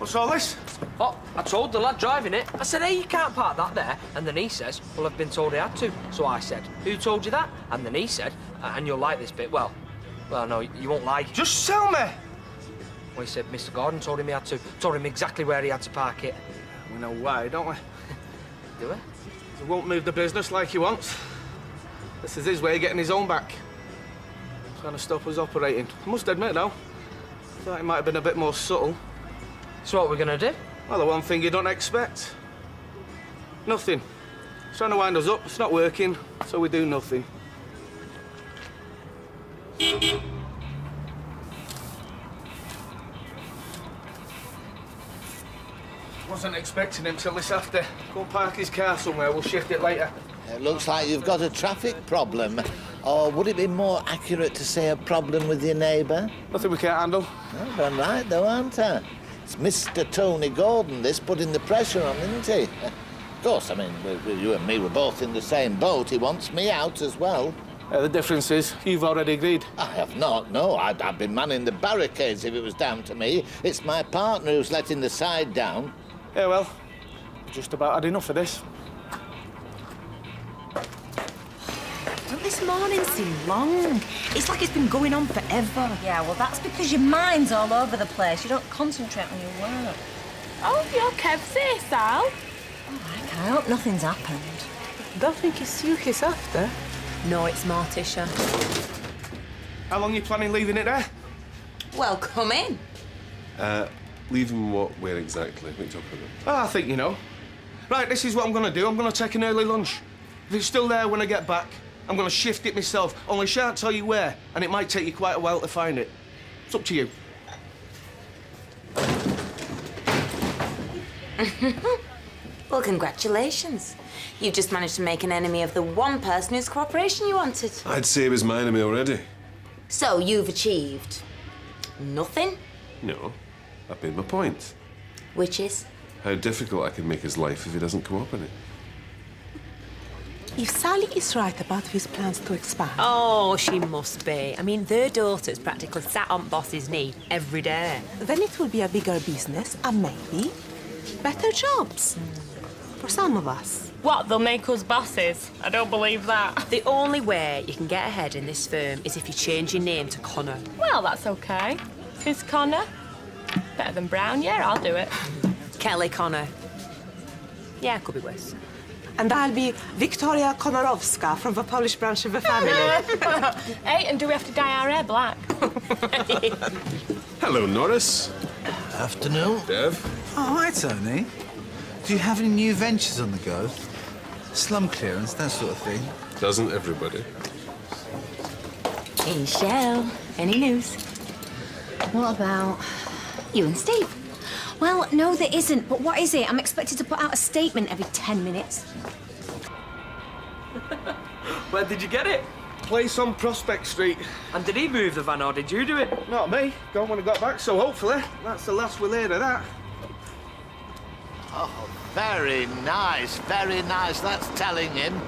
What's all this? Oh, I told the lad driving it. I said, hey, you can't park that there. And then he says, well, I've been told I had to. So I said, who told you that? And then he said, and you'll like this bit. Well, no, you won't like it. Just tell me. Well, he said Mr. Gordon told him he had to. Told him exactly where he had to park it. We know why, don't we? Do we? He won't move the business like he wants. This is his way of getting his own back. Trying to stop us operating. I must admit, though, thought he might have been a bit more subtle. So what we're gonna do? Well, the one thing you don't expect. Nothing. He's trying to wind us up. It's not working, so we do nothing. Wasn't expecting him till this after. Go and park his car somewhere. We'll shift it later. It looks like you've got a traffic problem. Or would it be more accurate to say a problem with your neighbour? Nothing we can't handle. Oh, I'm right, though, aren't I? It's Mr. Tony Gordon, this, putting the pressure on, isn't he? Of course, I mean, you and me were both in the same boat. He wants me out as well. The difference is, you've already agreed. I have not, no. I'd be manning the barricades if it was down to me. It's my partner who's letting the side down. Yeah, well, just about had enough of this. Don't this morning seem long? It's like it's been going on forever. Yeah, well, that's because your mind's all over the place. You don't concentrate on your work. Oh, you're Kev's here, Sal. I hope nothing's happened. Don't think it's you he's after. No, it's Morticia. How long are you planning leaving it there? Well, come in. Leaving what, where exactly? What are you talking about? Oh, I think you know. Right, this is what I'm going to do. I'm going to take an early lunch. If it's still there when I get back, I'm going to shift it myself. Only I shan't tell you where, and it might take you quite a while to find it. It's up to you. Well, congratulations. You've just managed to make an enemy of the one person whose cooperation you wanted. I'd say he was my enemy already. So you've achieved nothing? No, I've made my point. Which is? How difficult I can make his life if he doesn't cooperate. If Sally is right about his plans to expand... Oh, she must be. I mean, their daughter's practically sat on boss's knee every day. Then it will be a bigger business and maybe better jobs. For some of us. What, they'll make us bosses? I don't believe that. The only way you can get ahead in this firm is if you change your name to Connor. Well, that's OK. Who's Connor? Better than Brown? Yeah, I'll do it. Kelly Connor. Yeah, could be worse. And I'll be Victoria Konorowska from the Polish branch of the family. Hey, and do we have to dye our hair black? Hello, Norris. Afternoon. Dev. Oh, hi, Tony. Do you have any new ventures on the go? Slum clearance, that sort of thing? Doesn't everybody? Hey, Shell. Any news? What about You and Steve. Well, no, there isn't. But what is it? I'm expected to put out a statement every 10 minutes. Where did you get it? Place on Prospect Street. And did he move the van or did you do it? Not me. Gone when I got back, so hopefully that's the last we'll hear of that. Oh, very nice, that's telling him.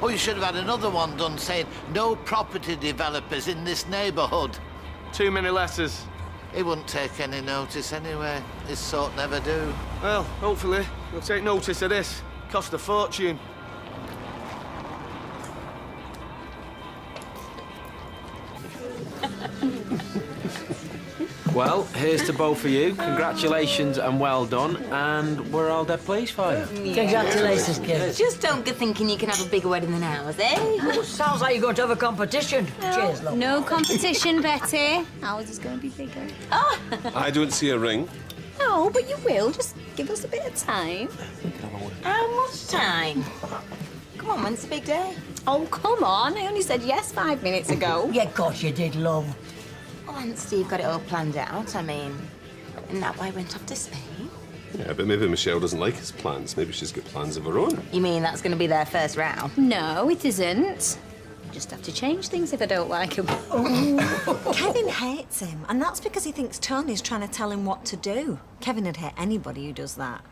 Oh, you should have had another one done saying, no property developers in this neighbourhood. Too many letters. He wouldn't take any notice anyway. His sort never do. Well, hopefully he'll take notice of this. Cost a fortune. Well, here's to both of you. Congratulations and well done. And we're all dead pleased for you. Yeah. Congratulations, kid. Just don't go thinking you can have a bigger wedding than ours, eh? Oh, sounds like you're going to have a competition. Cheers, love. No competition, Betty. Ours is going to be bigger. Oh. I don't see a ring. No, but you will. Just give us a bit of time. How much time? Come on, when's the big day? Oh, come on. I only said yes 5 minutes ago. Yeah, of course you did, love. Well, hadn't Steve got it all planned out? I mean, isn't that why he went off to Spain? Yeah, but maybe Michelle doesn't like his plans. Maybe she's got plans of her own. You mean that's going to be their first row? No, it isn't. Just have to change things if I don't like him. Oh. Kevin hates him, and that's because he thinks Tony's trying to tell him what to do. Kevin would hate anybody who does that.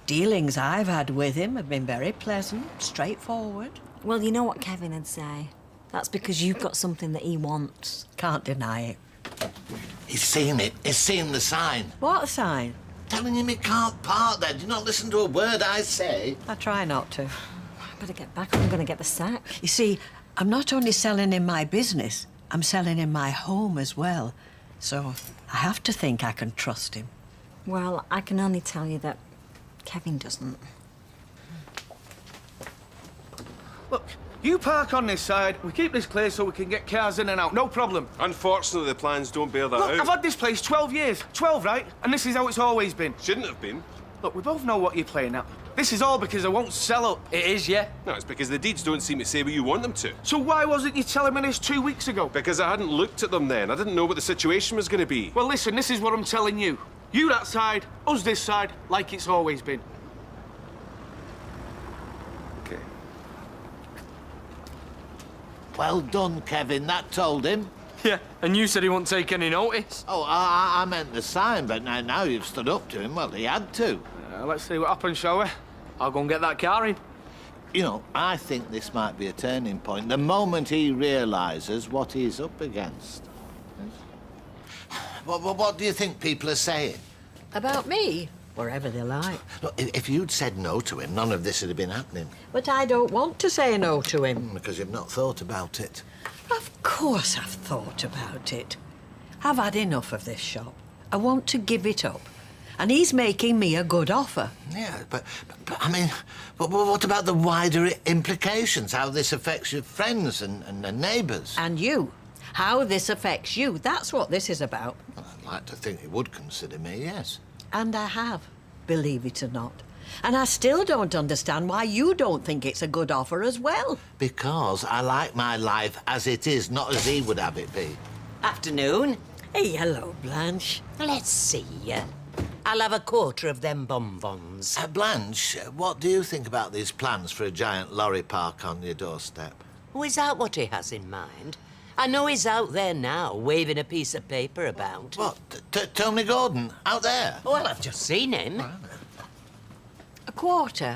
Dealings I've had with him have been very pleasant, straightforward. Well, you know what Kevin would say. That's because you've got something that he wants. Can't deny it. He's seen it. He's seen the sign. What sign? telling him he can't park there. Do you not listen to a word I say? I try not to. I better get back or I'm going to get the sack. You see, I'm not only selling in my business, I'm selling in my home as well. So I have to think I can trust him. Well, I can only tell you that Kevin doesn't. Look, you park on this side, we keep this clear so we can get cars in and out, no problem. Unfortunately, the plans don't bear that Look, out. I've had this place 12 years. 12, right? And this is how it's always been. Shouldn't have been. Look, we both know what you're playing at. This is all because I won't sell up. It is, yeah. No, it's because the deeds don't seem to say what you want them to. So why wasn't you telling me this 2 weeks ago? Because I hadn't looked at them then. I didn't know what the situation was going to be. Well, listen, this is what I'm telling you. You that side, us this side, like it's always been. Okay. Well done, Kevin. That told him. Yeah, and you said he won't take any notice. Oh, I meant the sign, but now you've stood up to him. Well, he had to. Let's see what happens, shall we? I'll go and get that car in. You know, I think this might be a turning point. The moment he realises what he's up against. What do you think people are saying? About me? Wherever they like. Look, if you'd said no to him, none of this would have been happening. But I don't want to say no to him. Because you've not thought about it. Of course I've thought about it. I've had enough of this shop. I want to give it up. And he's making me a good offer. Yeah, but I mean, what about the wider implications? How this affects your friends and neighbours? And you. How this affects you. That's what this is about. Well, I'd like to think he would consider me, yes. And I have, believe it or not. And I still don't understand why you don't think it's a good offer as well. Because I like my life as it is, not as he would have it be. Afternoon. Hey, hello, Blanche. Let's see. I'll have a quarter of them bonbons. Blanche, what do you think about these plans for a giant lorry park on your doorstep? Oh, is that what he has in mind? I know he's out there now, waving a piece of paper about. What? Tony Gordon? Out there? Well, I've just seen him. A quarter?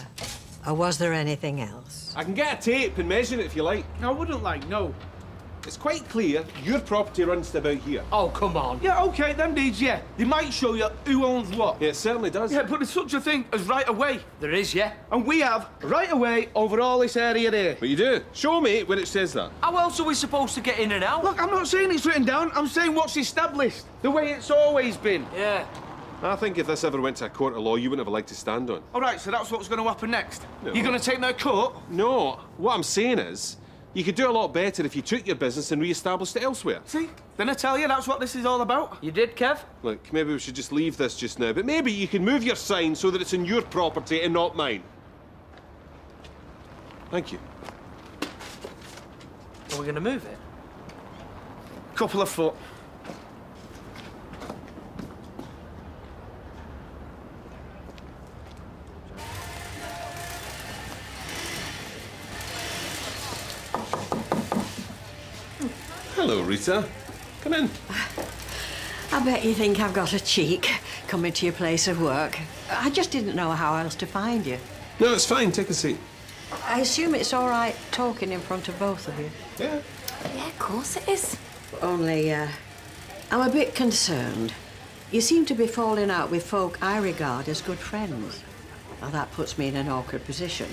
Or was there anything else? I can get a tape and measure it if you like. I wouldn't like, no. It's quite clear your property runs to about here. Oh, come on. Yeah, OK, them deeds, yeah. They might show you who owns what. Yeah, it certainly does. Yeah, but there's such a thing as right of way. There is, yeah. And we have right of way over all this area there. But you do. Show me where it says that. How else are we supposed to get in and out? Look, I'm not saying it's written down. I'm saying what's established. The way it's always been. Yeah. I think if this ever went to a court of law, you wouldn't have a leg to stand on. All right, so that's what's going to happen next? No. You're going to take me to court? No. What I'm saying is, you could do a lot better if you took your business and re-established it elsewhere. See? Didn't I tell you that's what this is all about? You did, Kev? Look, maybe we should just leave this just now, but maybe you can move your sign so that it's in your property and not mine. Thank you. Are we going to move it? Couple of foot. Hello, Rita. Come in. I bet you think I've got a cheek coming to your place of work. I just didn't know how else to find you. No, it's fine. Take a seat. I assume it's all right talking in front of both of you. Yeah. Yeah, of course it is. Only, I'm a bit concerned. You seem to be falling out with folk I regard as good friends. Now, that puts me in an awkward position.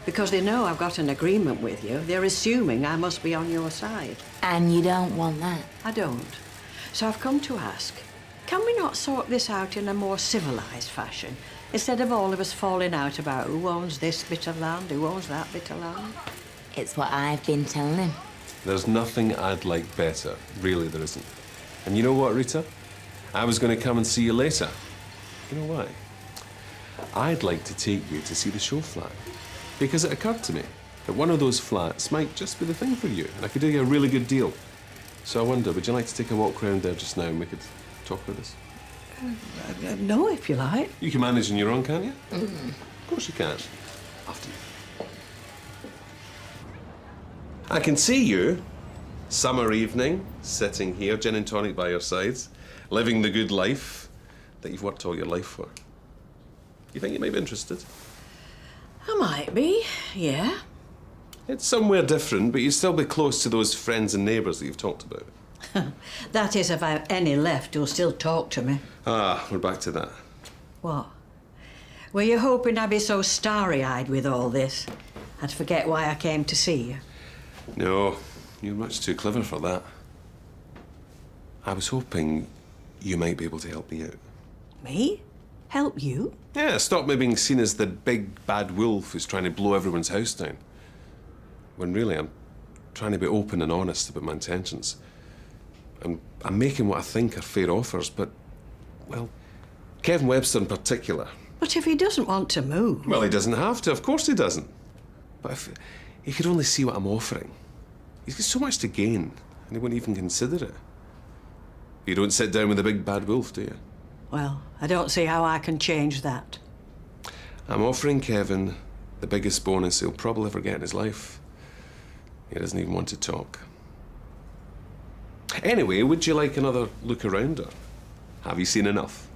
Because they know I've got an agreement with you, they're assuming I must be on your side. And you don't want that? I don't. So I've come to ask, can we not sort this out in a more civilised fashion, instead of all of us falling out about who owns this bit of land, who owns that bit of land? It's what I've been telling him. There's nothing I'd like better. Really, there isn't. And you know what, Rita? I was going to come and see you later. You know why? I'd like to take you to see the show flat. Because it occurred to me that one of those flats might just be the thing for you, and I could do you a really good deal. So I wonder, would you like to take a walk around there just now and we could talk about this? No, if you like. You can manage on your own, can't you? Of course you can. After you. I can see you, summer evening, sitting here, gin and tonic by your sides, living the good life that you've worked all your life for. You think you might be interested? I might be, yeah. It's somewhere different, but you'd still be close to those friends and neighbours that you've talked about. That is, if I have any left who'll still talk to me. Ah, we're back to that. What? Were you hoping I'd be so starry-eyed with all this? I'd forget why I came to see you. No, you're much too clever for that. I was hoping you might be able to help me out. Me? Help you? Yeah, stop me being seen as the big bad wolf who's trying to blow everyone's house down. When really I'm trying to be open and honest about my intentions. I'm making what I think are fair offers, but, well, Kevin Webster in particular. But if he doesn't want to move... Well, he doesn't have to. Of course he doesn't. But if he could only see what I'm offering, he's got so much to gain, and he wouldn't even consider it. You don't sit down with the big bad wolf, do you? Well, I don't see how I can change that. I'm offering Kevin the biggest bonus he'll probably ever get in his life. He doesn't even want to talk. Anyway, would you like another look around, or have you seen enough?